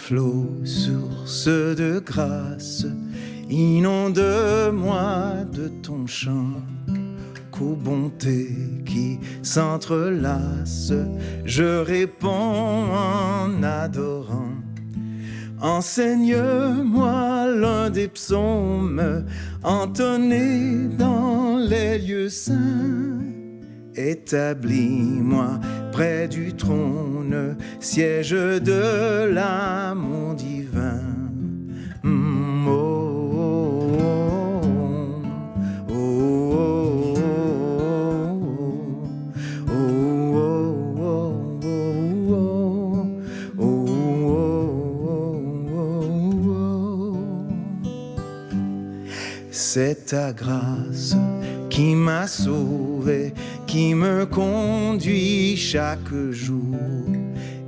Flot, source de grâce, inonde-moi de ton chant, qu'aux bontés qui s'entrelacent, je réponds en adorant. Enseigne-moi l'un des psaumes entonnés dans les lieux saints. Établis-moi près du trône, siège de l'amour divin. Oh, oh, oh, oh, oh. C'est ta grâce qui m'a sauvé, qui me conduit chaque jour.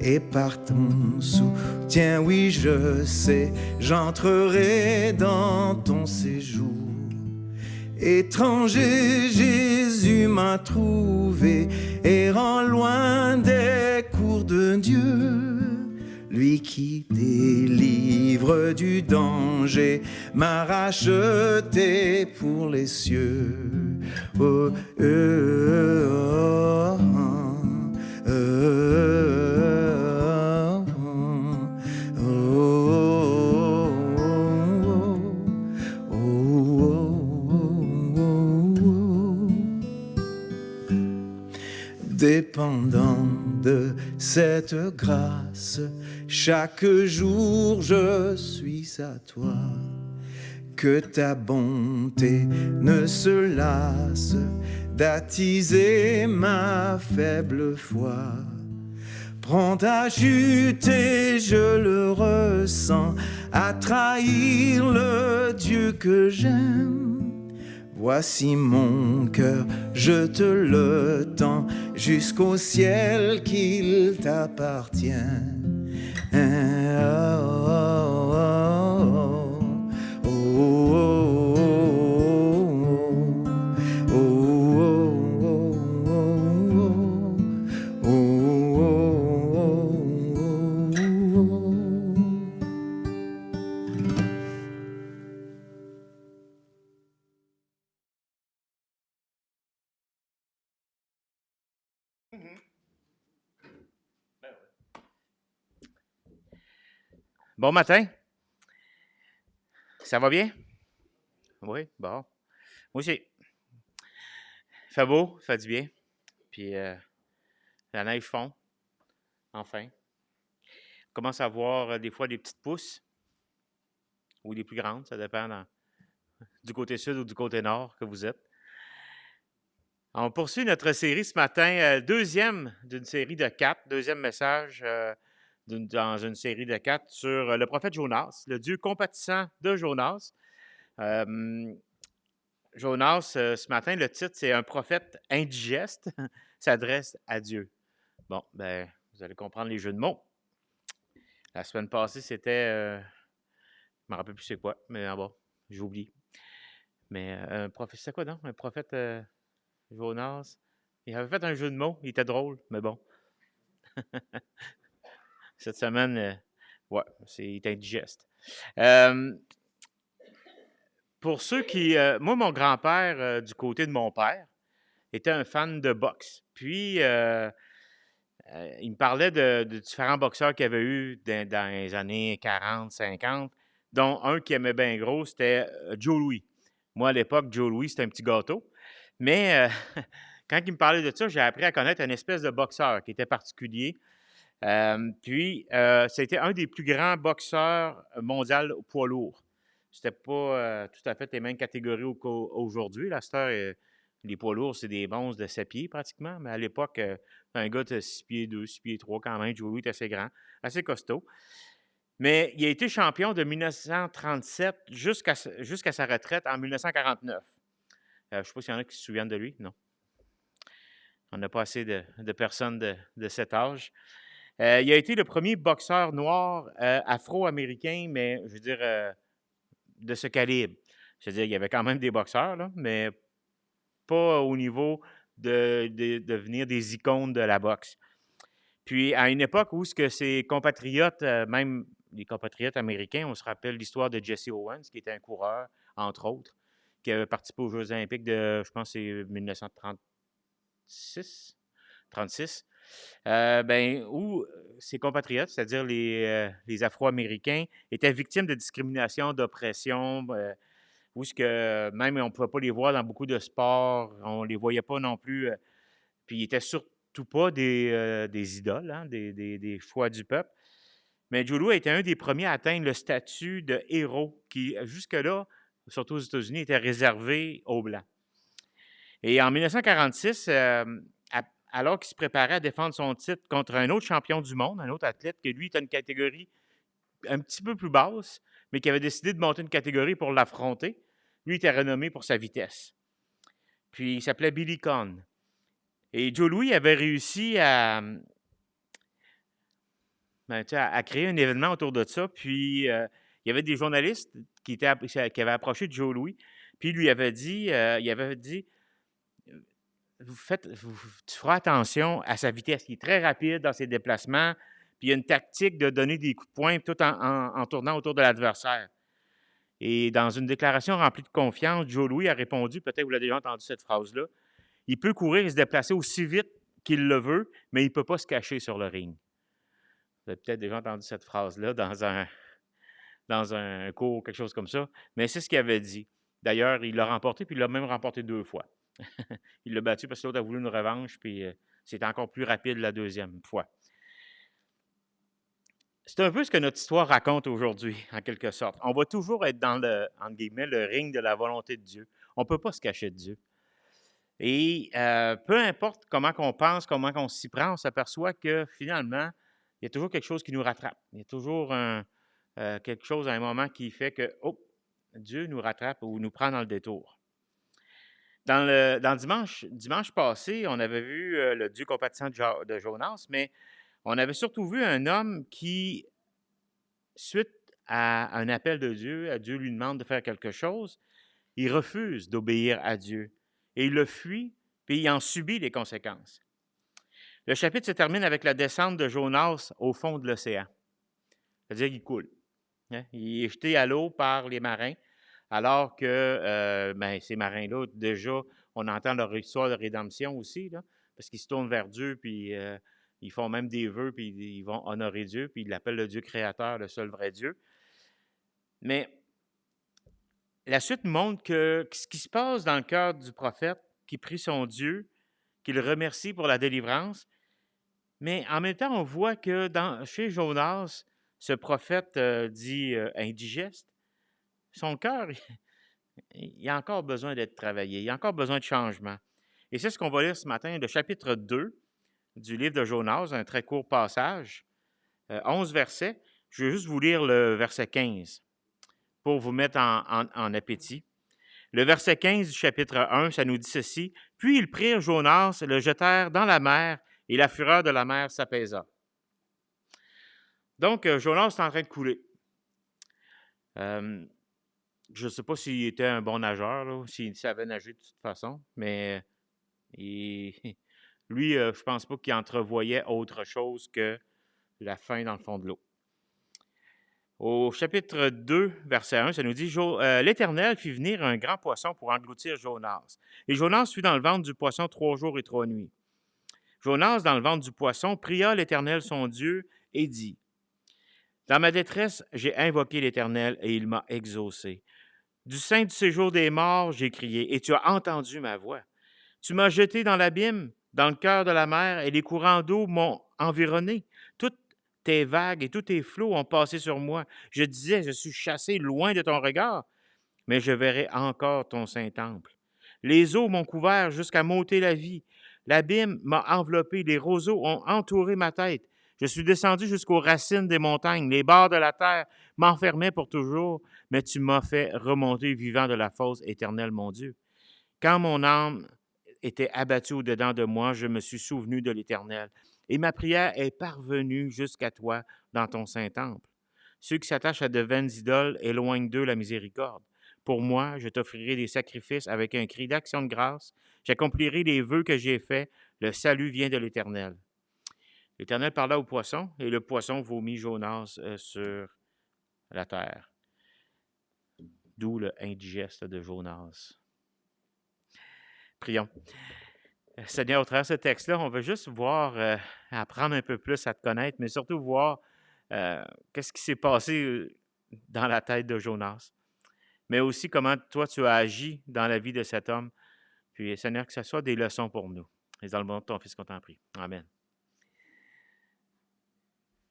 Et par ton soutien, oui, je sais, j'entrerai dans ton séjour. Étranger, Jésus m'a trouvé, errant loin des cours de Dieu. Lui qui délivre du danger m'a racheté pour les cieux. Oh, dépendant de cette grâce, chaque jour je suis à toi. Que ta bonté ne se lasse d'attiser ma faible foi. Prends à chuter, je le ressens, à trahir le Dieu que j'aime. Voici mon cœur, je te le tends, jusqu'au ciel qu'il t'appartient. Bon matin. Ça va bien? Oui, bon. Moi aussi. Il fait beau, ça fait du bien. Puis la neige fond. Enfin. On commence à voir des fois des petites pousses. Ou des plus grandes, ça dépend du côté sud ou du côté nord que vous êtes. On poursuit notre série ce matin, deuxième d'une série de 4, deuxième message dans une série de 4 sur le prophète Jonas, le Dieu compatissant de Jonas. Jonas, ce matin, le titre, c'est « Un prophète indigeste s'adresse à Dieu ». Bon, ben, vous allez comprendre les jeux de mots. La semaine passée, c'était... je ne me rappelle plus c'est quoi, mais bon, j'oublie. Mais un prophète, c'est quoi donc? Un prophète Jonas. Il avait fait un jeu de mots, il était drôle, mais bon. Cette semaine, ouais, il est indigeste. Pour ceux qui... moi, mon grand-père, du côté de mon père, était un fan de boxe. Puis, il me parlait de différents boxeurs qu'il y avait eu dans les années 40, 50, dont un qui aimait bien gros, c'était Joe Louis. Moi, à l'époque, Joe Louis, c'était un petit gâteau. Mais quand il me parlait de ça, j'ai appris à connaître une espèce de boxeur qui était particulier. Puis, c'était un des plus grands boxeurs mondiaux au poids lourd. C'était pas tout à fait les mêmes catégories qu'aujourd'hui. La star, les poids lourds, c'est des monstres de 7 pieds pratiquement. Mais à l'époque, un gars de 6 pieds 2, 6 pieds 3 quand même. Joe Louis est assez grand, assez costaud. Mais il a été champion de 1937 jusqu'à sa retraite en 1949. Je ne sais pas s'il y en a qui se souviennent de lui. Non. On n'a pas assez de personnes de cet âge. Il a été le premier boxeur noir afro-américain, mais je veux dire de ce calibre. Je veux dire, il y avait quand même des boxeurs, là, mais pas au niveau de devenir des icônes de la boxe. Puis, à une époque où ses compatriotes, même les compatriotes américains, on se rappelle l'histoire de Jesse Owens, qui était un coureur, entre autres, qui avait participé aux Jeux olympiques de, je pense, c'est 1936, 36. Où ses compatriotes, c'est-à-dire les Afro-Américains, étaient victimes de discrimination, d'oppression, où ce que même on ne pouvait pas les voir dans beaucoup de sports, on ne les voyait pas non plus, puis ils n'étaient surtout pas des idoles, hein, des choix du peuple. Mais Joe Louis était un des premiers à atteindre le statut de héros qui, jusque-là, surtout aux États-Unis, était réservé aux Blancs. Et en 1946, alors qu'il se préparait à défendre son titre contre un autre champion du monde, un autre athlète, que lui était une catégorie un petit peu plus basse, mais qui avait décidé de monter une catégorie pour l'affronter, lui était renommé pour sa vitesse. Puis il s'appelait Billy Conn. Et Joe Louis avait réussi à créer un événement autour de ça. Puis il y avait des journalistes qui avaient approché de Joe Louis. Puis il avait dit, tu feras attention à sa vitesse. Il est très rapide dans ses déplacements. Puis il y a une tactique de donner des coups de poing tout en tournant autour de l'adversaire. Et dans une déclaration remplie de confiance, Joe Louis a répondu, peut-être vous l'avez déjà entendu cette phrase-là, il peut courir et se déplacer aussi vite qu'il le veut, mais il ne peut pas se cacher sur le ring. Vous avez peut-être déjà entendu cette phrase-là dans un cours, quelque chose comme ça, mais c'est ce qu'il avait dit. D'ailleurs, il l'a remporté, puis il l'a même remporté 2 fois. Il l'a battu parce que l'autre a voulu une revanche, puis c'était encore plus rapide la deuxième fois. C'est un peu ce que notre histoire raconte aujourd'hui, en quelque sorte. On va toujours être dans entre guillemets, le ring de la volonté de Dieu. On ne peut pas se cacher de Dieu. Et peu importe comment on pense, comment on s'y prend, on s'aperçoit que finalement, il y a toujours quelque chose qui nous rattrape. Il y a toujours quelque chose à un moment qui fait que Dieu nous rattrape ou nous prend dans le détour. Dans dimanche passé, on avait vu le Dieu compatissant de Jonas, mais on avait surtout vu un homme qui, suite à un appel de Dieu, Dieu lui demande de faire quelque chose, il refuse d'obéir à Dieu. Et il le fuit, puis il en subit les conséquences. Le chapitre se termine avec la descente de Jonas au fond de l'océan. C'est-à-dire qu'il coule. Hein? Il est jeté à l'eau par les marins, alors que ces marins-là, déjà, on entend leur histoire de rédemption aussi, là, parce qu'ils se tournent vers Dieu, puis ils font même des vœux, puis ils vont honorer Dieu, puis ils l'appellent le Dieu créateur, le seul vrai Dieu. Mais la suite montre que ce qui se passe dans le cœur du prophète, qui prie son Dieu, qui le remercie pour la délivrance, mais en même temps, on voit que chez Jonas, ce prophète dit indigeste, son cœur, il a encore besoin d'être travaillé, il a encore besoin de changement. Et c'est ce qu'on va lire ce matin, le chapitre 2 du livre de Jonas, un très court passage, 11 versets. Je vais juste vous lire le verset 15 pour vous mettre en appétit. Le verset 15 du chapitre 1, ça nous dit ceci. « Puis ils prirent Jonas, le jetèrent dans la mer, et la fureur de la mer s'apaisa. » Donc, Jonas est en train de couler. Je ne sais pas s'il était un bon nageur, s'il savait nager de toute façon, mais lui, je ne pense pas qu'il entrevoyait autre chose que la fin dans le fond de l'eau. Au chapitre 2, verset 1, ça nous dit « L'Éternel fit venir un grand poisson pour engloutir Jonas. Et Jonas fut dans le ventre du poisson 3 jours et 3 nuits. Jonas, dans le ventre du poisson, pria l'Éternel son Dieu et dit « Dans ma détresse, j'ai invoqué l'Éternel et il m'a exaucé. Du sein du séjour des morts, j'ai crié et tu as entendu ma voix. Tu m'as jeté dans l'abîme, dans le cœur de la mer, et les courants d'eau m'ont environné. Toutes tes vagues et tous tes flots ont passé sur moi. Je disais, je suis chassé loin de ton regard, mais je verrai encore ton Saint-Temple. Les eaux m'ont couvert jusqu'à m'ôter la vie. L'abîme m'a enveloppé, les roseaux ont entouré ma tête. Je suis descendu jusqu'aux racines des montagnes. Les bords de la terre m'enfermaient pour toujours, mais tu m'as fait remonter vivant de la fosse éternelle, mon Dieu. Quand mon âme était abattue au-dedans de moi, je me suis souvenu de l'Éternel, et ma prière est parvenue jusqu'à toi dans ton Saint-Temple. Ceux qui s'attachent à de vaines idoles éloignent d'eux la miséricorde. Pour moi, je t'offrirai des sacrifices avec un cri d'action de grâce. J'accomplirai les vœux que j'ai faits. Le salut vient de l'Éternel. L'Éternel parla au poisson, et le poisson vomit Jonas sur la terre. D'où le indigeste de Jonas. Prions. Seigneur, au travers de ce texte-là, on veut juste voir, apprendre un peu plus à te connaître, mais surtout voir qu'est-ce qui s'est passé dans la tête de Jonas. Mais aussi comment toi, tu as agi dans la vie de cet homme. Puis, Seigneur, que ce soit des leçons pour nous. Et dans le nom de ton Fils qu'on t'en prie. Amen.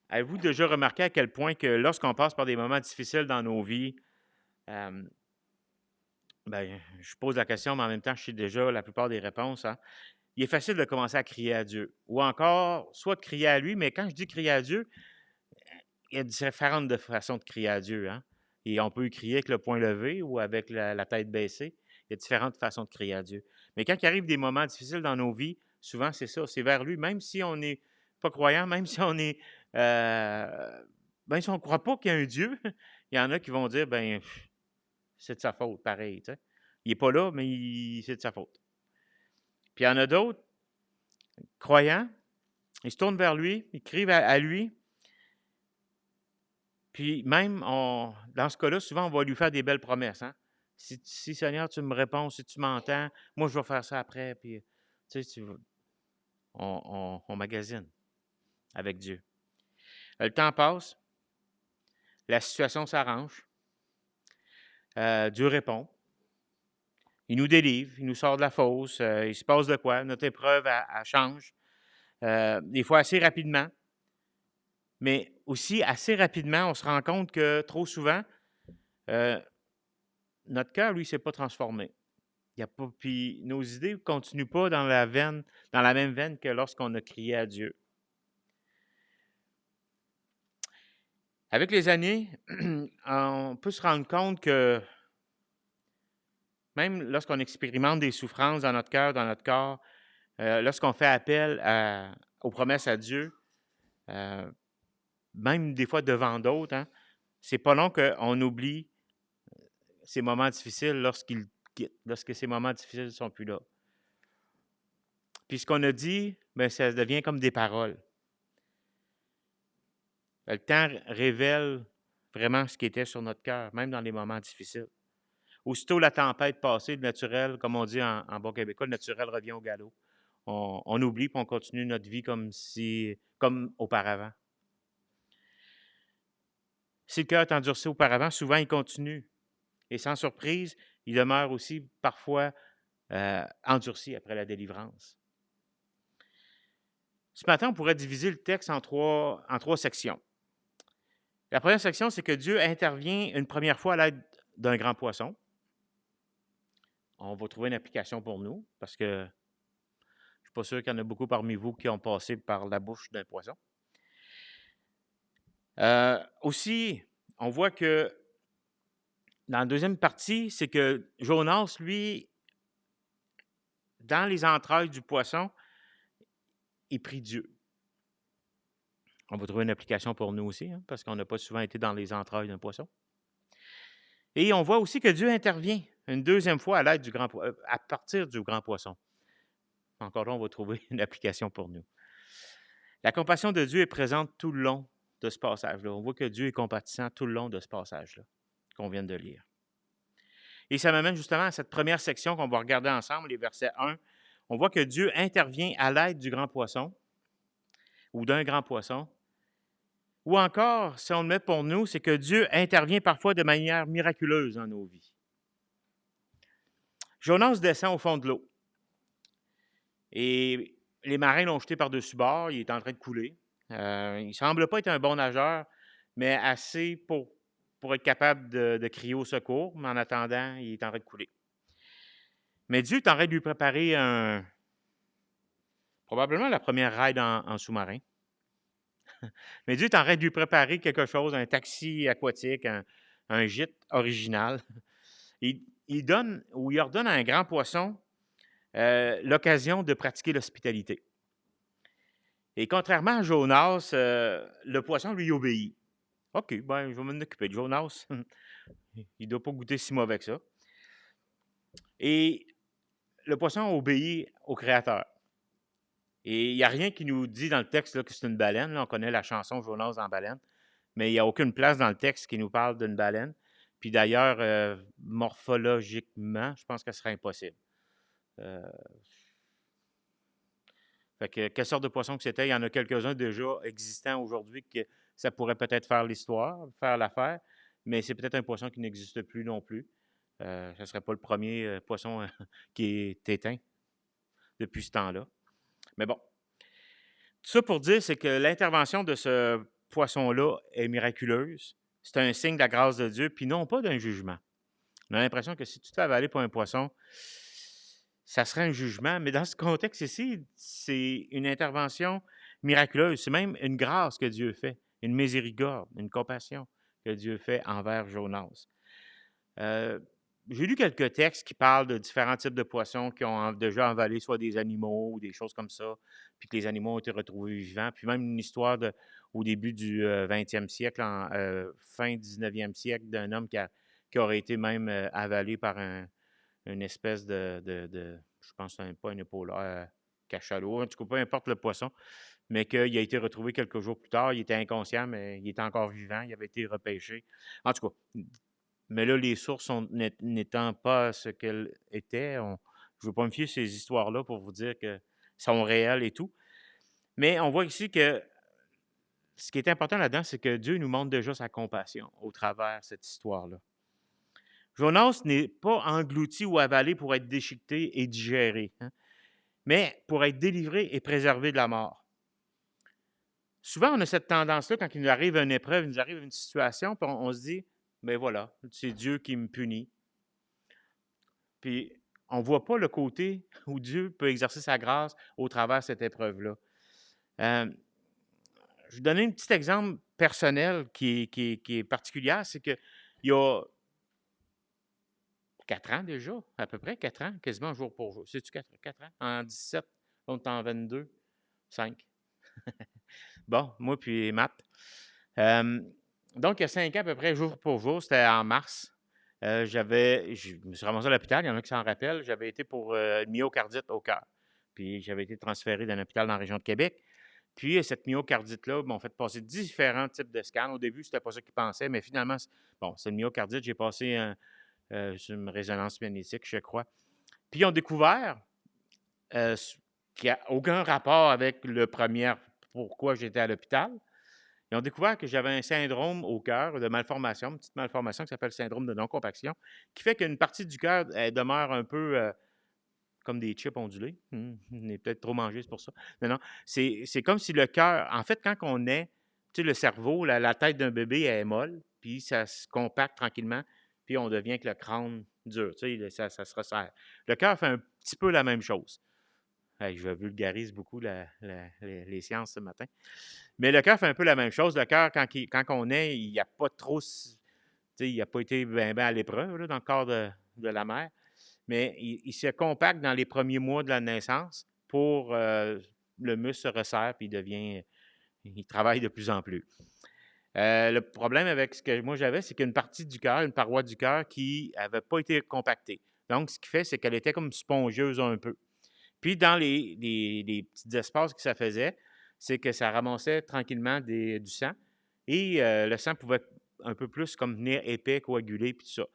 Avez-vous déjà remarqué à quel point que lorsqu'on passe par des moments difficiles dans nos vies, je pose la question, mais en même temps, je sais déjà la plupart des réponses. Hein? Il est facile de commencer à crier à Dieu. Ou encore, soit de crier à lui, mais quand je dis crier à Dieu, il y a différentes façons de crier à Dieu. Hein? Et on peut crier avec le poing levé ou avec la tête baissée. Il y a différentes façons de crier à Dieu. Mais quand il arrive des moments difficiles dans nos vies, souvent c'est ça, c'est vers lui. Même si on n'est pas croyant, même si on est... même si on ne croit pas qu'il y a un Dieu, il y en a qui vont dire, c'est de sa faute, pareil. Tu sais. Il n'est pas là, mais c'est de sa faute. Puis il y en a d'autres, croyants, ils se tournent vers lui, ils crient à lui. Puis même, dans ce cas-là, souvent, on va lui faire des belles promesses. Hein? Si Seigneur, tu me réponds, si tu m'entends, moi, je vais faire ça après. Puis, tu sais, on magasine avec Dieu. Le temps passe, la situation s'arrange, Dieu répond, il nous délivre, il nous sort de la fosse, il se passe de quoi, notre épreuve, elle change, des fois assez rapidement, mais aussi assez rapidement, on se rend compte que trop souvent, notre cœur, lui, ne s'est pas transformé. Puis nos idées ne continuent pas dans la même veine que lorsqu'on a crié à Dieu. Avec les années, on peut se rendre compte que même lorsqu'on expérimente des souffrances dans notre cœur, dans notre corps, lorsqu'on fait appel aux promesses à Dieu, même des fois devant d'autres, hein, c'est pas long qu'on oublie ces moments difficiles lorsque ces moments difficiles ne sont plus là. Puis ce qu'on a dit, ça devient comme des paroles. Le temps révèle vraiment ce qui était sur notre cœur, même dans les moments difficiles. Aussitôt la tempête passée, le naturel, comme on dit en bon québécois, le naturel revient au galop. On oublie et on continue notre vie comme auparavant. Si le cœur est endurci auparavant, souvent il continue. Et sans surprise, il demeure aussi parfois endurci après la délivrance. Ce matin, on pourrait diviser le texte en trois sections. La première section, c'est que Dieu intervient une première fois à l'aide d'un grand poisson. On va trouver une application pour nous, parce que je ne suis pas sûr qu'il y en a beaucoup parmi vous qui ont passé par la bouche d'un poisson. Aussi, on voit que dans la deuxième partie, c'est que Jonas, lui, dans les entrailles du poisson, il prie Dieu. On va trouver une application pour nous aussi, hein, parce qu'on n'a pas souvent été dans les entrailles d'un poisson. Et on voit aussi que Dieu intervient une deuxième fois à partir du grand poisson. Encore là, on va trouver une application pour nous. La compassion de Dieu est présente tout le long de ce passage-là. On voit que Dieu est compatissant tout le long de ce passage-là qu'on vient de lire. Et ça m'amène justement à cette première section qu'on va regarder ensemble, les versets 1. On voit que Dieu intervient à l'aide du grand poisson ou d'un grand poisson. Ou encore, si on le met pour nous, c'est que Dieu intervient parfois de manière miraculeuse dans nos vies. Jonas descend au fond de l'eau. Et les marins l'ont jeté par-dessus bord. Il est en train de couler. Il ne semble pas être un bon nageur, mais assez pour être capable de crier au secours. Mais en attendant, il est en train de couler. Mais Dieu est en train de lui préparer probablement la première ride en sous-marin. Mais Dieu est en train de lui préparer quelque chose, un taxi aquatique, un gîte original. Il ordonne à un grand poisson l'occasion de pratiquer l'hospitalité. Et contrairement à Jonas, le poisson lui obéit. OK, je vais m'en occuper de Jonas. Il ne doit pas goûter si mauvais que ça. Et le poisson obéit au Créateur. Et il n'y a rien qui nous dit dans le texte là, que c'est une baleine. Là, on connaît la chanson Jonas en baleine. mais il n'y a aucune place dans le texte qui nous parle d'une baleine. Puis d'ailleurs, morphologiquement, je pense que ce serait impossible. Euh, Fait que, quelle sorte de poisson que c'était? Il y en a quelques-uns déjà existants aujourd'hui que ça pourrait peut-être faire l'histoire, faire l'affaire, mais c'est peut-être un poisson qui n'existe plus non plus. Ce ne serait pas le premier poisson qui est éteint depuis ce temps-là. Mais bon, tout ça pour dire, c'est que l'intervention de ce poisson-là est miraculeuse. C'est un signe de la grâce de Dieu, puis non pas d'un jugement. On a l'impression que si tu te fais avaler pour un poisson, ça serait un jugement, mais dans ce contexte ici, c'est une intervention miraculeuse. C'est même une grâce que Dieu fait, une miséricorde, une compassion que Dieu fait envers Jonas. Euh, j'ai lu quelques textes qui parlent de différents types de poissons qui ont déjà avalé soit des animaux ou des choses comme ça, puis que les animaux ont été retrouvés vivants. Puis même une histoire au début du 20e siècle, fin 19e siècle, d'un homme qui aurait été même avalé par une espèce je pense que c'est pas un épauleur, cachalot, en tout cas, peu importe le poisson, mais qu'il a été retrouvé quelques jours plus tard. Il était inconscient, mais il était encore vivant. Il avait été repêché. En tout cas, mais là, les sources n'étant pas ce qu'elles étaient, je ne veux pas me fier à ces histoires-là pour vous dire que sont réelles et tout. Mais on voit ici que ce qui est important là-dedans, c'est que Dieu nous montre déjà sa compassion au travers de cette histoire-là. Jonas n'est pas englouti ou avalé pour être déchiqueté et digéré, hein, mais pour être délivré et préservé de la mort. Souvent, on a cette tendance-là, quand il nous arrive une épreuve, il nous arrive une situation, puis on se dit, ben voilà, c'est Dieu qui me punit. Puis, on ne voit pas le côté où Dieu peut exercer sa grâce au travers de cette épreuve-là. Je vais vous donner un petit exemple personnel qui est particulier, c'est qu'il y a 4 ans déjà, à peu près 4 ans, quasiment jour pour jour. C'est-tu 4 ans? En 17, on est en 22, 5. Bon, moi puis Matt. Donc, il y a 5 ans à peu près, jour pour jour, c'était en mars. Je me suis ramassé à l'hôpital, il y en a qui s'en rappellent. J'avais été pour une myocardite au cœur. Puis j'avais été transféré d'un hôpital dans la région de Québec. Puis cette myocardite-là m'ont fait passer différents types de scans. Au début, c'était pas ça qu'ils pensaient, mais finalement, c'est une myocardite. J'ai passé une résonance magnétique, je crois. Puis ils ont découvert qu'il n'y a aucun rapport avec le premier pourquoi j'étais à l'hôpital. Ils ont découvert que j'avais un syndrome au cœur de malformation, une petite malformation qui s'appelle le syndrome de non-compaction, qui fait qu'une partie du cœur demeure un peu comme des chips ondulés. On est peut-être trop mangé, c'est pour ça. Non, c'est comme si le cœur, en fait, quand on est, tu sais, le cerveau, la tête d'un bébé est molle, puis ça se compacte tranquillement, puis on devient que le crâne dur, tu sais, ça se resserre. Le cœur fait un petit peu la même chose. Hey, je vulgarise beaucoup les sciences ce matin. Mais le cœur fait un peu la même chose. Le cœur, quand on est, il n'y a pas trop, il n'a pas été bien à l'épreuve là, dans le corps de la mère, mais il se compacte dans les premiers mois de la naissance pour le muscle se resserre puis il travaille de plus en plus. Le problème avec ce que moi j'avais, c'est qu'une partie du cœur, une paroi du cœur qui n'avait pas été compactée. Donc, ce qui fait, c'est qu'elle était comme spongieuse un peu. Puis, dans les petits espaces que ça faisait, c'est que ça ramassait tranquillement du sang et le sang pouvait un peu plus comme venir épais, coagulé, puis tout ça.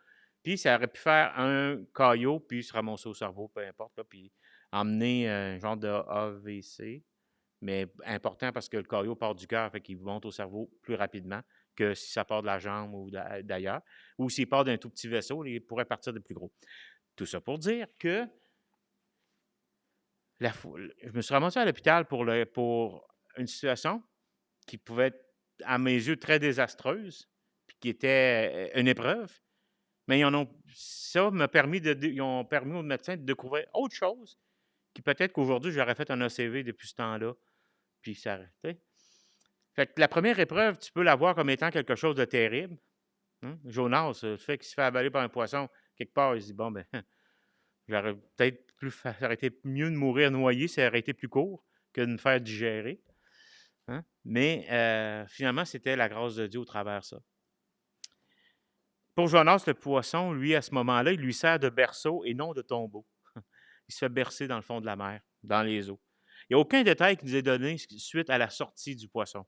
Puis, ça aurait pu faire un caillot, puis se ramasser au cerveau, peu importe, là, puis emmener un genre de AVC, mais important parce que le caillot part du cœur, fait qu'il monte au cerveau plus rapidement que si ça part de la jambe ou d'ailleurs. Ou s'il part d'un tout petit vaisseau, il pourrait partir de plus gros. Tout ça pour dire que je me suis ramassé à l'hôpital pour une situation qui pouvait être, à mes yeux, très désastreuse, puis qui était une épreuve. Mais ça m'a permis ils ont permis aux médecins de découvrir autre chose, qui peut-être qu'aujourd'hui, j'aurais fait un ACV depuis ce temps-là, puis ça arrêtait. Fait que la première épreuve, tu peux la voir comme étant quelque chose de terrible. Hein? Jonas, le fait qu'il se fait avaler par un poisson, quelque part, il se dit, bon, ben, j'aurais peut-être ça aurait été mieux de mourir noyé, ça aurait été plus court que de me faire digérer. Hein? Mais finalement, c'était la grâce de Dieu au travers de ça. Pour Jonas, le poisson, lui, à ce moment-là, il lui sert de berceau et non de tombeau. Il se fait bercer dans le fond de la mer, dans les eaux. Il n'y a aucun détail qui nous est donné suite à la sortie du poisson.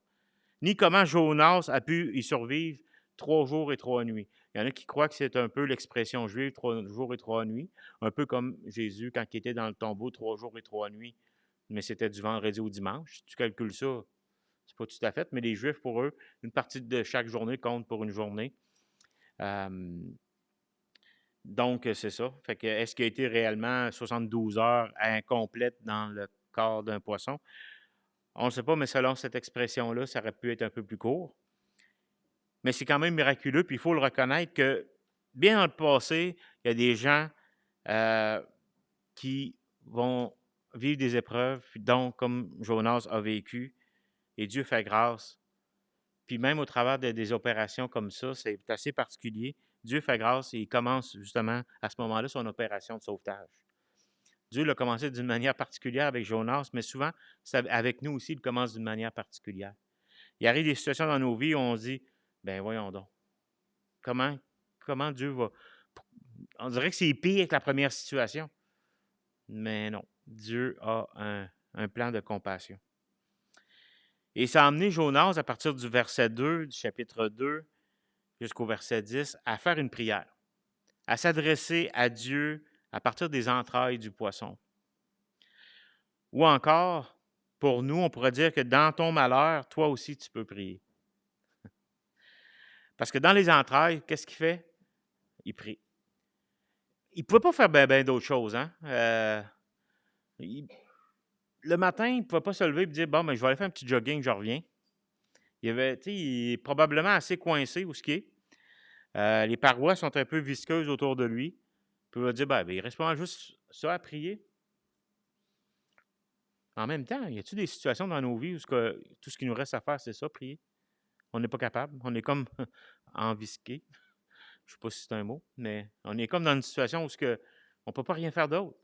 ni comment Jonas a pu y survivre 3 jours et 3 nuits. Il y en a qui croient que c'est un peu l'expression juive, 3 jours et 3 nuits, un peu comme Jésus quand il était dans le tombeau 3 jours et 3 nuits, mais c'était du vendredi au dimanche. Si tu calcules ça, c'est pas tout à fait, mais les Juifs, pour eux, une partie de chaque journée compte pour une journée. Donc, c'est ça. Fait que, est-ce qu'il a été réellement 72 heures incomplètes dans le corps d'un poisson? On ne sait pas, mais selon cette expression-là, ça aurait pu être un peu plus court. Mais c'est quand même miraculeux, puis il faut le reconnaître que, bien dans le passé, il y a des gens qui vont vivre des épreuves, donc comme Jonas a vécu, et Dieu fait grâce. Puis même au travers des opérations comme ça, c'est assez particulier. Dieu fait grâce et il commence justement à ce moment-là son opération de sauvetage. Dieu l'a commencé d'une manière particulière avec Jonas, mais souvent, avec nous aussi, il commence d'une manière particulière. Il arrive des situations dans nos vies où on se dit, ben voyons donc, comment Dieu va... On dirait que c'est pire que la première situation. Mais non, Dieu a un plan de compassion. Et ça a amené Jonas, à partir du verset 2, du chapitre 2, jusqu'au verset 10, à faire une prière, à s'adresser à Dieu à partir des entrailles du poisson. Ou encore, pour nous, on pourrait dire que dans ton malheur, toi aussi, tu peux prier. Parce que dans les entrailles, qu'est-ce qu'il fait? Il prie. Il ne pouvait pas faire bien d'autres choses. Hein? Le matin, il ne pouvait pas se lever et dire, bon, ben, je vais aller faire un petit jogging, je reviens. Il est probablement assez coincé où ce qui est. Les parois sont un peu visqueuses autour de lui. Puis il va dire, ben, il reste pas juste ça à prier. En même temps, y a-t-il des situations dans nos vies où tout ce qui nous reste à faire, c'est ça, prier? On n'est pas capable. On est comme envisqué. Je ne sais pas si c'est un mot, mais on est comme dans une situation où on ne peut pas rien faire d'autre.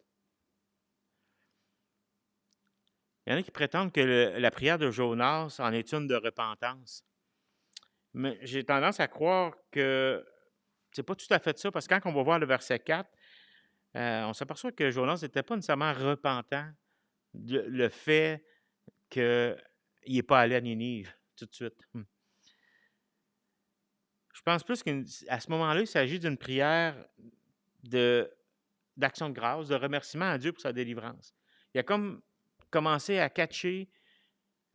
Il y en a qui prétendent que la prière de Jonas en est une de repentance. Mais j'ai tendance à croire que c'est pas tout à fait ça, parce que quand on va voir le verset 4, on s'aperçoit que Jonas n'était pas nécessairement repentant le fait qu'il n'est pas allé à Ninive tout de suite. Je pense plus qu'à ce moment-là, il s'agit d'une prière d'action de grâce, de remerciement à Dieu pour sa délivrance. Il a comme commencé à catcher,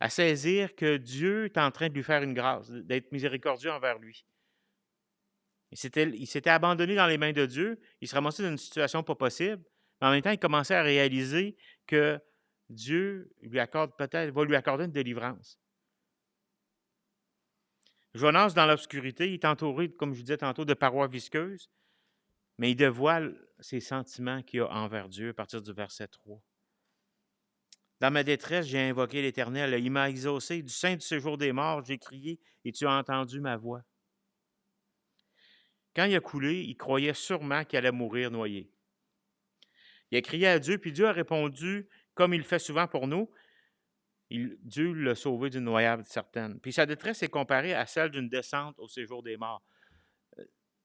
à saisir que Dieu est en train de lui faire une grâce, d'être miséricordieux envers lui. Il s'était abandonné dans les mains de Dieu, il se ramassait dans une situation pas possible, mais en même temps, il commençait à réaliser que Dieu va lui accorder une délivrance. Jonas, dans l'obscurité, il est entouré, comme je disais tantôt, de parois visqueuses, mais il dévoile ses sentiments qu'il a envers Dieu à partir du verset 3. Dans ma détresse, j'ai invoqué l'Éternel. Il m'a exaucé. Du sein du séjour des morts, j'ai crié et tu as entendu ma voix. Quand il a coulé, il croyait sûrement qu'il allait mourir noyé. Il a crié à Dieu, puis Dieu a répondu, comme il le fait souvent pour nous. Dieu l'a sauvé d'une noyade certaine. Puis sa détresse est comparée à celle d'une descente au séjour des morts.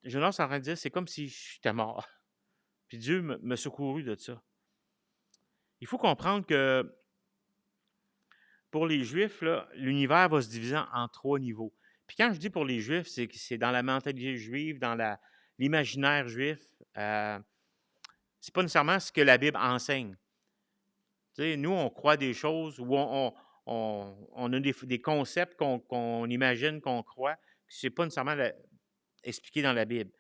Jonas est en train de dire, c'est comme si j'étais mort. Puis Dieu m'a secouru de ça. Il faut comprendre que pour les Juifs, l'univers va se diviser en 3 niveaux. Puis quand je dis pour les Juifs, c'est que c'est dans la mentalité juive, dans l'imaginaire juif. C'est pas nécessairement ce que la Bible enseigne. Tu sais, nous, on croit des choses où on a des concepts qu'on imagine, qu'on croit, que c'est pas nécessairement expliqué dans la Bible.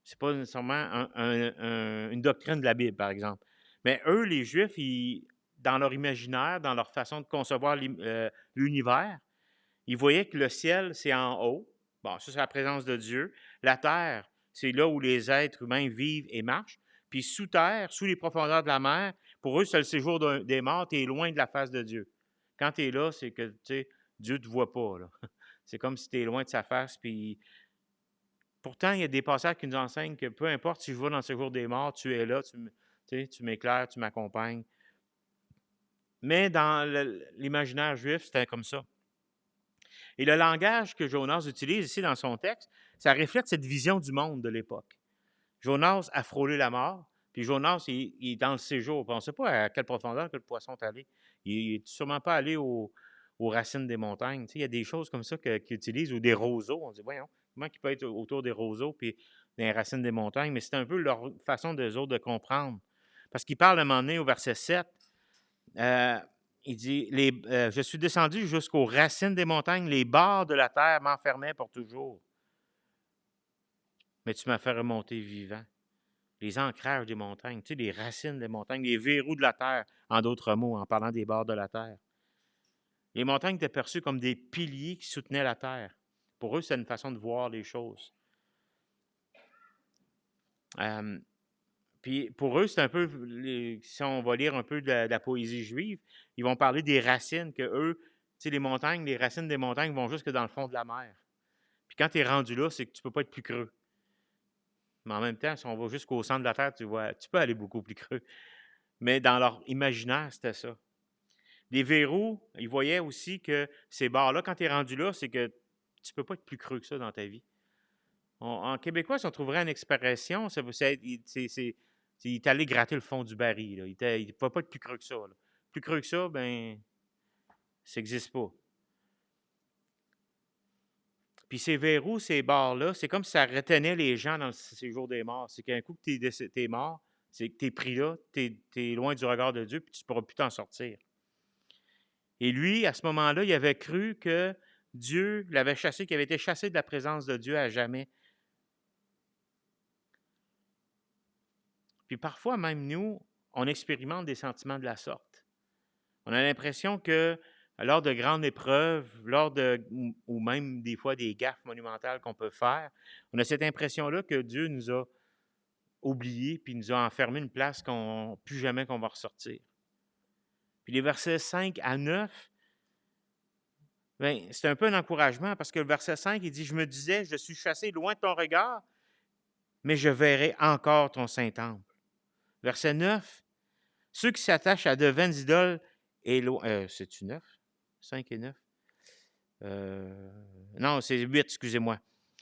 C'est pas nécessairement une doctrine de la Bible, par exemple. Mais eux, les Juifs, dans leur imaginaire, dans leur façon de concevoir l'univers, ils voyaient que le ciel, c'est en haut. Bon, ça, c'est la présence de Dieu. La terre, c'est là où les êtres humains vivent et marchent. Puis sous terre, sous les profondeurs de la mer, pour eux, c'est le séjour des morts, tu es loin de la face de Dieu. Quand tu es là, c'est que Dieu ne te voit pas. Là. C'est comme si tu es loin de sa face. Puis pourtant, il y a des passages qui nous enseignent que peu importe si je vais dans le séjour des morts, tu es là, tu m'éclaires, tu m'accompagnes. Mais dans l'imaginaire juif, c'était comme ça. Et le langage que Jonas utilise ici dans son texte, ça reflète cette vision du monde de l'époque. Jonas a frôlé la mort, puis Jonas, il est dans le séjour. On ne sait pas à quelle profondeur que le poisson est allé. Il n'est sûrement pas allé au aux racines des montagnes. Tu sais, il y a des choses comme ça qu'ils utilisent, ou des roseaux. On dit, voyons, comment ils peuvent être autour des roseaux puis des racines des montagnes? Mais c'est un peu leur façon d'eux autres de comprendre. Parce qu'il parle à un moment donné au verset 7, euh, il dit, je suis descendu jusqu'aux racines des montagnes, les bords de la terre m'enfermaient pour toujours. Mais tu m'as fait remonter vivant. Les ancrages des montagnes, tu sais, les racines des montagnes, les verrous de la terre, en d'autres mots, en parlant des bords de la terre. Les montagnes étaient perçues comme des piliers qui soutenaient la terre. Pour eux, c'est une façon de voir les choses. Puis pour eux, c'est un peu, si on va lire un peu de la poésie juive, ils vont parler des racines, que eux, tu sais, les montagnes, les racines des montagnes vont jusque dans le fond de la mer. Puis quand tu es rendu là, c'est que tu ne peux pas être plus creux. Mais en même temps, si on va jusqu'au centre de la terre, tu peux aller beaucoup plus creux. Mais dans leur imaginaire, c'était ça. Les verrous, ils voyaient aussi que ces barres-là, quand tu es rendu là, c'est que tu ne peux pas être plus creux que ça dans ta vie. En québécois, si on trouverait une expression, il est allé gratter le fond du baril. Là. Il ne pouvait pas être plus creux que ça. Là. Plus creux que ça, ben, ça n'existe pas. Puis ces verrous, ces barres-là, c'est comme si ça retenait les gens dans le séjour des morts. C'est qu'un coup que tu es mort, c'est que tu es pris là, tu es loin du regard de Dieu, puis tu ne pourras plus t'en sortir. Et lui, à ce moment-là, il avait cru que Dieu l'avait chassé, qu'il avait été chassé de la présence de Dieu à jamais. Puis parfois, même nous, on expérimente des sentiments de la sorte. On a l'impression que lors de grandes épreuves, ou même des fois des gaffes monumentales qu'on peut faire, on a cette impression-là que Dieu nous a oubliés puis nous a enfermés une place plus jamais qu'on va ressortir. Puis les versets 5 à 9, bien, c'est un peu un encouragement parce que le verset 5, il dit « Je me disais, je suis chassé loin de ton regard, mais je verrai encore ton Saint-Temple. » Verset 9, « Ceux qui s'attachent à de vaines idoles c'est-tu 9? 5 et 9? Non, c'est 8, excusez-moi.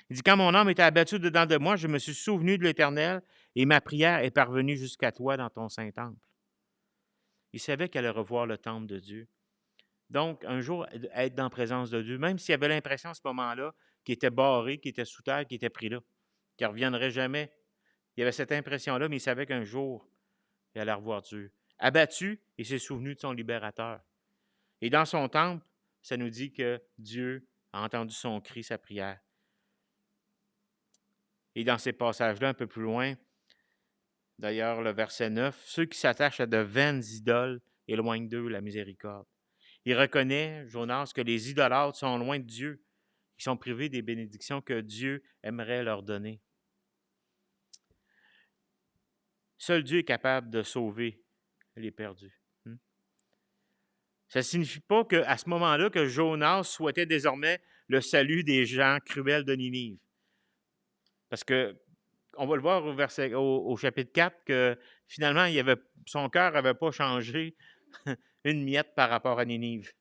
Il dit « Quand mon âme était abattue dedans de moi, je me suis souvenu de l'Éternel et ma prière est parvenue jusqu'à toi dans ton Saint-Temple. » Il savait qu'elle allait revoir le temple de Dieu. Donc, un jour, être dans la présence de Dieu, même s'il avait l'impression à ce moment-là qu'il était barré, qu'il était sous terre, qu'il était pris là, qu'il ne reviendrait jamais. Il avait cette impression-là, mais il savait qu'un jour, il allait revoir Dieu. Abattu, il s'est souvenu de son libérateur. Et dans son temple, ça nous dit que Dieu a entendu son cri, sa prière. Et dans ces passages-là, un peu plus loin, d'ailleurs, le verset 9, « Ceux qui s'attachent à de vaines idoles éloignent d'eux la miséricorde. » Il reconnaît, Jonas, que les idolâtres sont loin de Dieu. Ils sont privés des bénédictions que Dieu aimerait leur donner. Seul Dieu est capable de sauver les perdus. Ça ne signifie pas qu'à ce moment-là, que Jonas souhaitait désormais le salut des gens cruels de Ninive. Parce que on va le voir au chapitre 4 que finalement, son cœur n'avait pas changé une miette par rapport à Ninive.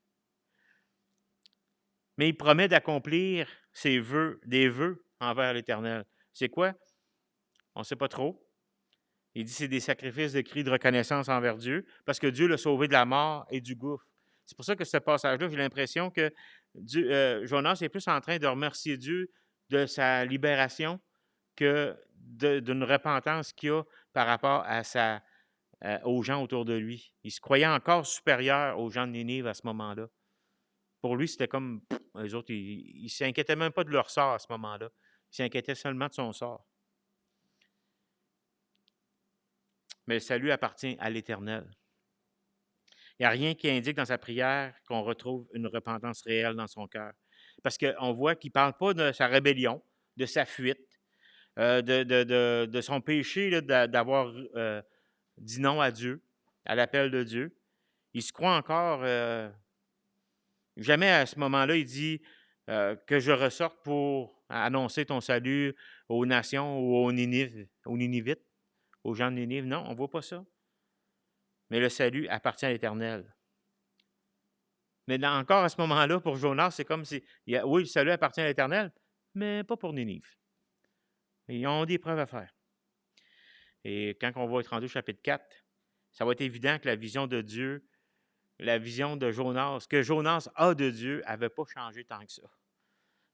Mais il promet d'accomplir des vœux envers l'Éternel. C'est quoi? On ne sait pas trop. Il dit que c'est des sacrifices de cris de reconnaissance envers Dieu, parce que Dieu l'a sauvé de la mort et du gouffre. C'est pour ça que ce passage-là, j'ai l'impression que Jonas est plus en train de remercier Dieu de sa libération que d'une repentance qu'il a par rapport aux gens autour de lui. Il se croyait encore supérieur aux gens de Ninive à ce moment-là. Pour lui, c'était comme, eux autres, ils ne s'inquiétaient même pas de leur sort à ce moment-là. Ils s'inquiétaient seulement de son sort. Mais le salut appartient à l'Éternel. Il n'y a rien qui indique dans sa prière qu'on retrouve une repentance réelle dans son cœur. Parce qu'on voit qu'il ne parle pas de sa rébellion, de sa fuite, de son péché là, d'avoir dit non à Dieu, à l'appel de Dieu. Il se croit encore... jamais à ce moment-là, il dit que je ressorte pour annoncer ton salut aux nations ou aux Ninivites, aux gens de Ninive. Non, on ne voit pas ça. Mais le salut appartient à l'Éternel. Mais encore à ce moment-là, pour Jonas, c'est comme si, oui, le salut appartient à l'Éternel, mais pas pour Ninive. Ils ont des preuves à faire. Et quand on va être rendu au chapitre 4, ça va être évident que la vision de Dieu la vision de Jonas, ce que Jonas a de Dieu, n'avait pas changé tant que ça.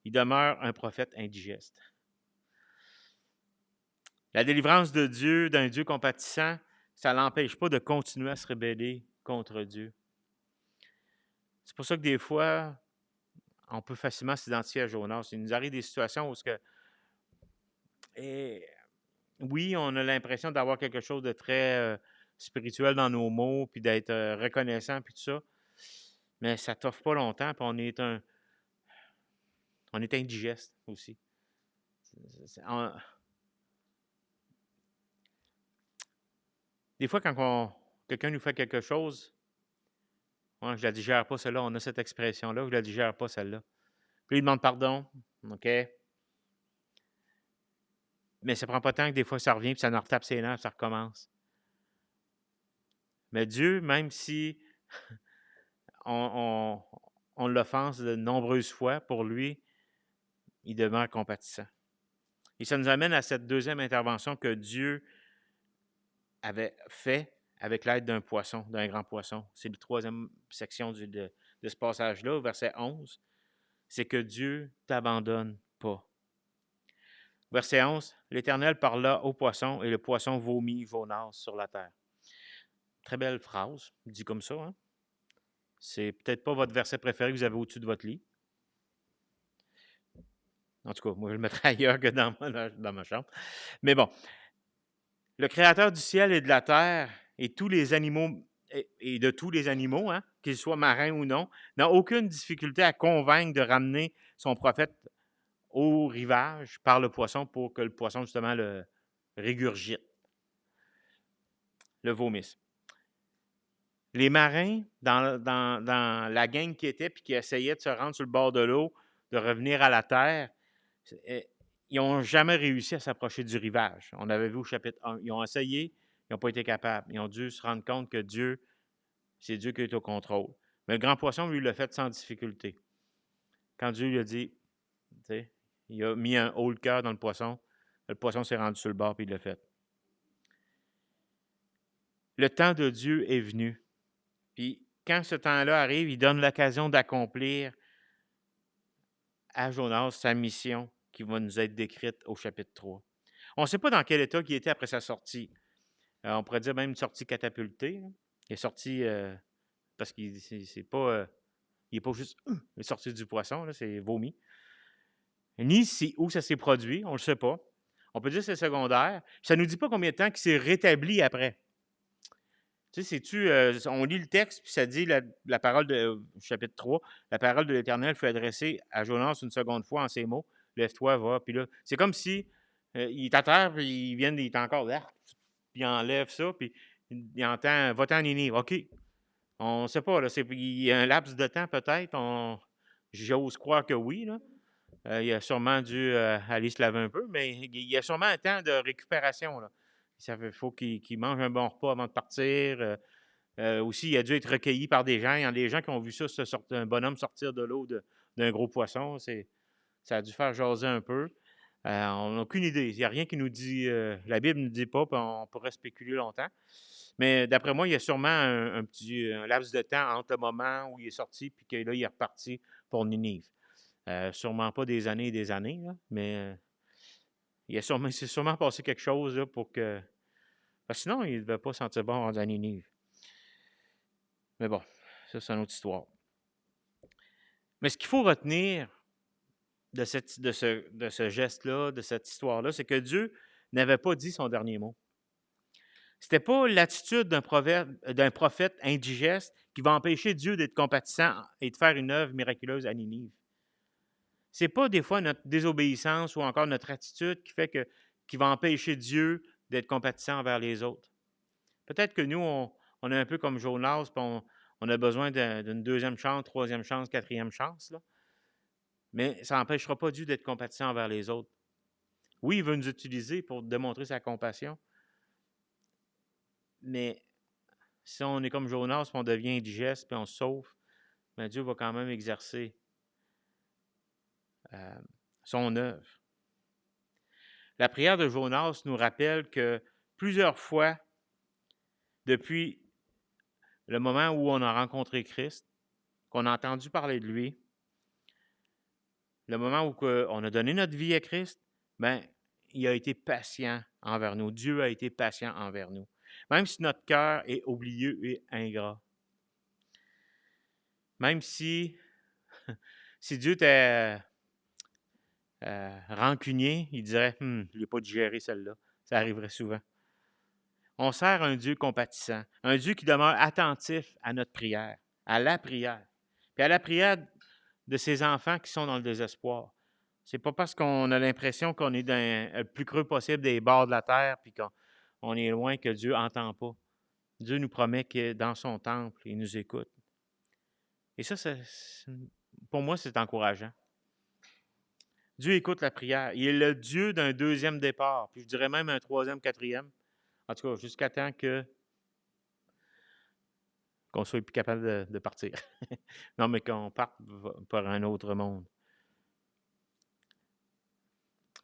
Il demeure un prophète indigeste. La délivrance de Dieu, d'un Dieu compatissant, ça ne l'empêche pas de continuer à se rebeller contre Dieu. C'est pour ça que des fois, on peut facilement s'identifier à Jonas. Il nous arrive des situations où oui, on a l'impression d'avoir quelque chose de très spirituel dans nos mots, puis d'être reconnaissant, puis tout ça. Mais ça ne t'offre pas longtemps, puis on est indigeste aussi. Des fois, quand quelqu'un nous fait quelque chose, je ne la digère pas, celle-là. On a cette expression-là, je ne la digère pas, celle-là. Puis il demande pardon, OK? Mais ça ne prend pas tant que des fois ça revient, puis ça nous retape ses nerfs, ça recommence. Mais Dieu, même si on l'offense de nombreuses fois, pour lui, il demeure compatissant. Et ça nous amène à cette deuxième intervention que Dieu avait fait avec l'aide d'un poisson, d'un grand poisson. C'est la troisième section de ce passage-là, verset 11. C'est que Dieu ne t'abandonne pas. Verset 11, l'Éternel parla au poisson et le poisson vomit Jonas sur la terre. Très belle phrase, dit comme ça. Hein? C'est peut-être pas votre verset préféré que vous avez au-dessus de votre lit. En tout cas, moi, je le mettrais ailleurs que dans ma chambre. Mais bon, le Créateur du ciel et de la terre et tous les animaux, et de tous les animaux, hein, qu'ils soient marins ou non, n'a aucune difficulté à convaincre de ramener son prophète au rivage par le poisson pour que le poisson, justement, le régurgite, le vomisse. Les marins, dans la gang qui était puis qui essayait de se rendre sur le bord de l'eau, de revenir à la terre, ils n'ont jamais réussi à s'approcher du rivage. On avait vu au chapitre 1. Ils ont essayé, ils n'ont pas été capables. Ils ont dû se rendre compte que c'est Dieu qui est au contrôle. Mais le grand poisson, lui, l'a fait sans difficulté. Quand Dieu lui a dit, il a mis un haut le cœur dans le poisson s'est rendu sur le bord et il l'a fait. Le temps de Dieu est venu. Puis quand ce temps-là arrive, il donne l'occasion d'accomplir à Jonas sa mission qui va nous être décrite au chapitre 3. On ne sait pas dans quel état il était après sa sortie. On pourrait dire même une sortie catapultée. Là. Il est sorti parce qu'il n'est pas juste il est sorti du poisson, là, c'est vomi. Ni où ça s'est produit, on ne le sait pas. On peut dire que c'est secondaire. Ça ne nous dit pas combien de temps il s'est rétabli après. Tu sais, on lit le texte, puis ça dit la parole chapitre 3, la parole de l'Éternel fut adressée à Jonas une seconde fois en ces mots, lève-toi, va. Puis là, c'est comme si il est à terre, puis il est encore là, puis il enlève ça, puis il entend, va-t'en à Ninive. OK. On ne sait pas, là, il y a un laps de temps peut-être, j'ose croire que oui, là. Il a sûrement dû aller se laver un peu, mais il y a sûrement un temps de récupération, là. Il faut qu'il mange un bon repas avant de partir. Aussi, il a dû être recueilli par des gens. Il y a des gens qui ont vu ça, un bonhomme sortir de l'eau d'un gros poisson. Ça a dû faire jaser un peu. On n'a aucune idée. Il n'y a rien qui nous dit. La Bible ne nous dit pas, puis on pourrait spéculer longtemps. Mais d'après moi, il y a sûrement un laps de temps entre le moment où il est sorti puis que là, il est reparti pour Ninive. Sûrement pas des années et des années, là, mais il s'est sûrement passé quelque chose là, pour que. Parce que sinon, il ne devait pas sentir bon rendu à Ninive. Mais bon, ça, c'est une autre histoire. Mais ce qu'il faut retenir de ce geste-là, de cette histoire-là, c'est que Dieu n'avait pas dit son dernier mot. Ce n'était pas l'attitude d'un prophète indigeste qui va empêcher Dieu d'être compatissant et de faire une œuvre miraculeuse à Ninive. Ce n'est pas des fois notre désobéissance ou encore notre attitude qui va empêcher Dieu d'être compatissant envers les autres. Peut-être que nous, on est un peu comme Jonas, puis on a besoin d'une deuxième chance, troisième chance, quatrième chance. Là. Mais ça n'empêchera pas Dieu d'être compatissant envers les autres. Oui, il veut nous utiliser pour démontrer sa compassion. Mais si on est comme Jonas, puis on devient indigeste, puis on se sauve, bien, Dieu va quand même exercer son œuvre. La prière de Jonas nous rappelle que plusieurs fois, depuis le moment où on a rencontré Christ, qu'on a entendu parler de lui, le moment où on a donné notre vie à Christ, ben, il a été patient envers nous. Dieu a été patient envers nous. Même si notre cœur est oublieux et ingrat. Même si Dieu était rancunier, il dirait « je n'ai pas digéré celle-là ». Ça arriverait souvent. On sert un Dieu compatissant, un Dieu qui demeure attentif à notre prière, à la prière, puis à la prière de ses enfants qui sont dans le désespoir. C'est pas parce qu'on a l'impression qu'on est dans le plus creux possible des bords de la terre puis qu'on est loin que Dieu n'entend pas. Dieu nous promet que dans son temple, il nous écoute. Et ça, pour moi, c'est encourageant. Dieu écoute la prière. Il est le Dieu d'un deuxième départ, puis je dirais même un troisième, quatrième. En tout cas, jusqu'à temps qu'on soit plus capable de partir. Non, mais qu'on parte par un autre monde.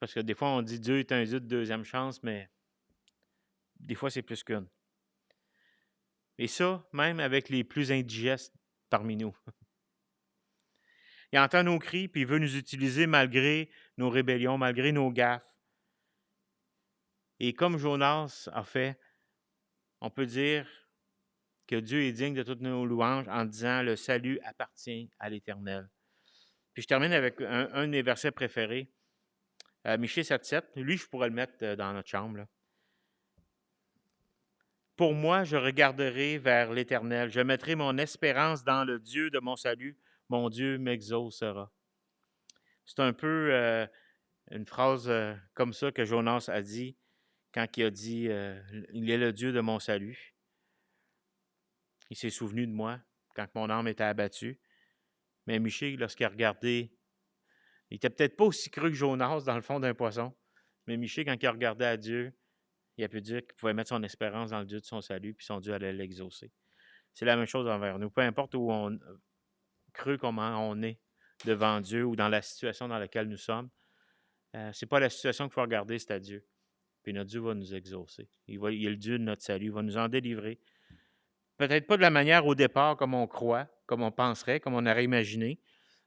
Parce que des fois, on dit Dieu est un Dieu de deuxième chance, mais des fois, c'est plus qu'une. Et ça, même avec les plus indigestes parmi nous. Il entend nos cris, puis il veut nous utiliser malgré nos rébellions, malgré nos gaffes. Et comme Jonas a fait, on peut dire que Dieu est digne de toutes nos louanges en disant « Le salut appartient à l'Éternel ». Puis je termine avec un de mes versets préférés, Michée 7,7. Lui, je pourrais le mettre dans notre chambre, là. Pour moi, je regarderai vers l'Éternel. Je mettrai mon espérance dans le Dieu de mon salut. Mon Dieu m'exaucera. C'est un peu une phrase comme ça que Jonas a dit quand il a dit il est le Dieu de mon salut. Il s'est souvenu de moi quand mon âme était abattue. Mais Michée, lorsqu'il a regardé, il n'était peut-être pas aussi creux que Jonas dans le fond d'un poisson. Mais Michée, quand il a regardé à Dieu, il a pu dire qu'il pouvait mettre son espérance dans le Dieu de son salut, puis son Dieu allait l'exaucer. C'est la même chose envers nous. Peu importe où on creux comment on est devant Dieu ou dans la situation dans laquelle nous sommes, c'est pas la situation qu'il faut regarder, c'est à Dieu. Puis notre Dieu va nous exaucer. Il est le Dieu de notre salut, il va nous en délivrer. Peut-être pas de la manière au départ comme on croit, comme on penserait, comme on aurait imaginé.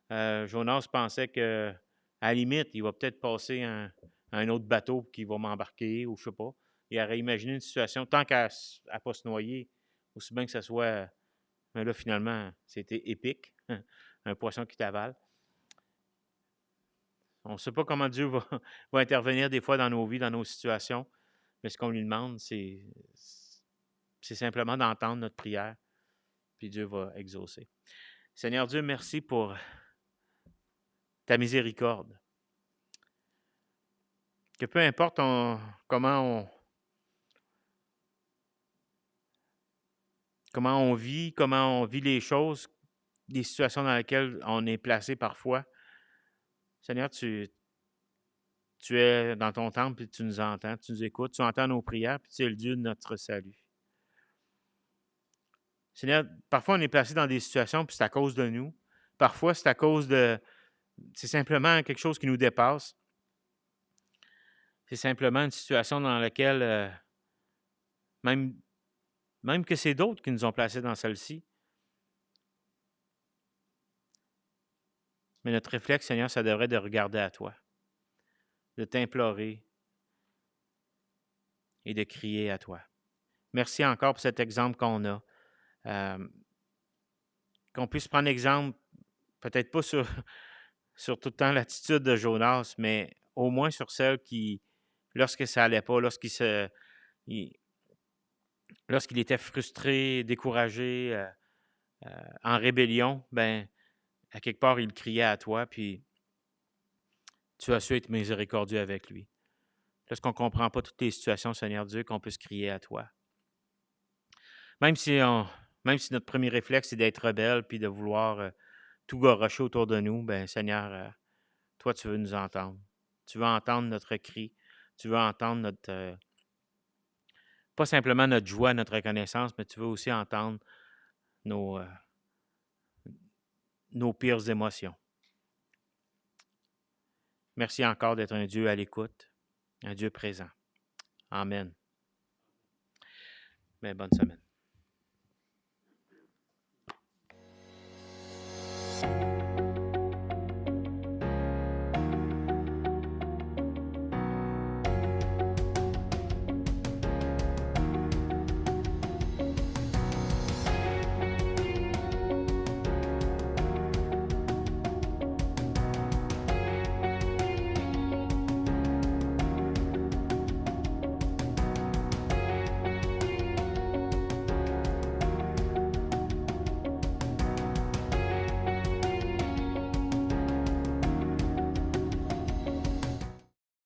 Jonas pensait que, à la limite, il va peut-être passer un autre bateau qui va m'embarquer ou je sais pas. Il aurait imaginé une situation, tant qu'à ne pas se noyer, aussi bien que ce soit. Mais là, finalement, c'était épique. Un poisson qui t'avale. On ne sait pas comment Dieu va intervenir des fois dans nos vies, dans nos situations, mais ce qu'on lui demande, c'est simplement d'entendre notre prière, puis Dieu va exaucer. Seigneur Dieu, merci pour ta miséricorde. Que peu importe comment on vit les choses, les situations dans lesquelles on est placé parfois, Seigneur, tu es dans ton temple et tu nous entends, tu nous écoutes, tu entends nos prières, puis tu es le Dieu de notre salut. Seigneur, parfois on est placé dans des situations, puis c'est à cause de nous. Parfois, c'est à cause c'est simplement quelque chose qui nous dépasse. C'est simplement une situation dans laquelle, même que c'est d'autres qui nous ont placés dans celle-ci. Mais notre réflexe, Seigneur, ça devrait être de regarder à toi, de t'implorer et de crier à toi. Merci encore pour cet exemple qu'on a. Qu'on puisse prendre exemple, peut-être pas sur tout le temps l'attitude de Jonas, mais au moins sur celle qui, lorsque ça n'allait pas, lorsqu'il était frustré, découragé, en rébellion, ben à quelque part, il criait à toi, puis tu as su être miséricordieux avec lui. Lorsqu'on ne comprend pas toutes les situations, Seigneur Dieu, qu'on puisse crier à toi. Même si notre premier réflexe, c'est d'être rebelle, puis de vouloir tout garocher autour de nous, ben Seigneur, toi, tu veux nous entendre. Tu veux entendre notre cri. Tu veux entendre notre... pas simplement notre joie, notre reconnaissance, mais tu veux aussi entendre nos pires émotions. Merci encore d'être un Dieu à l'écoute, un Dieu présent. Amen. Mais bonne semaine.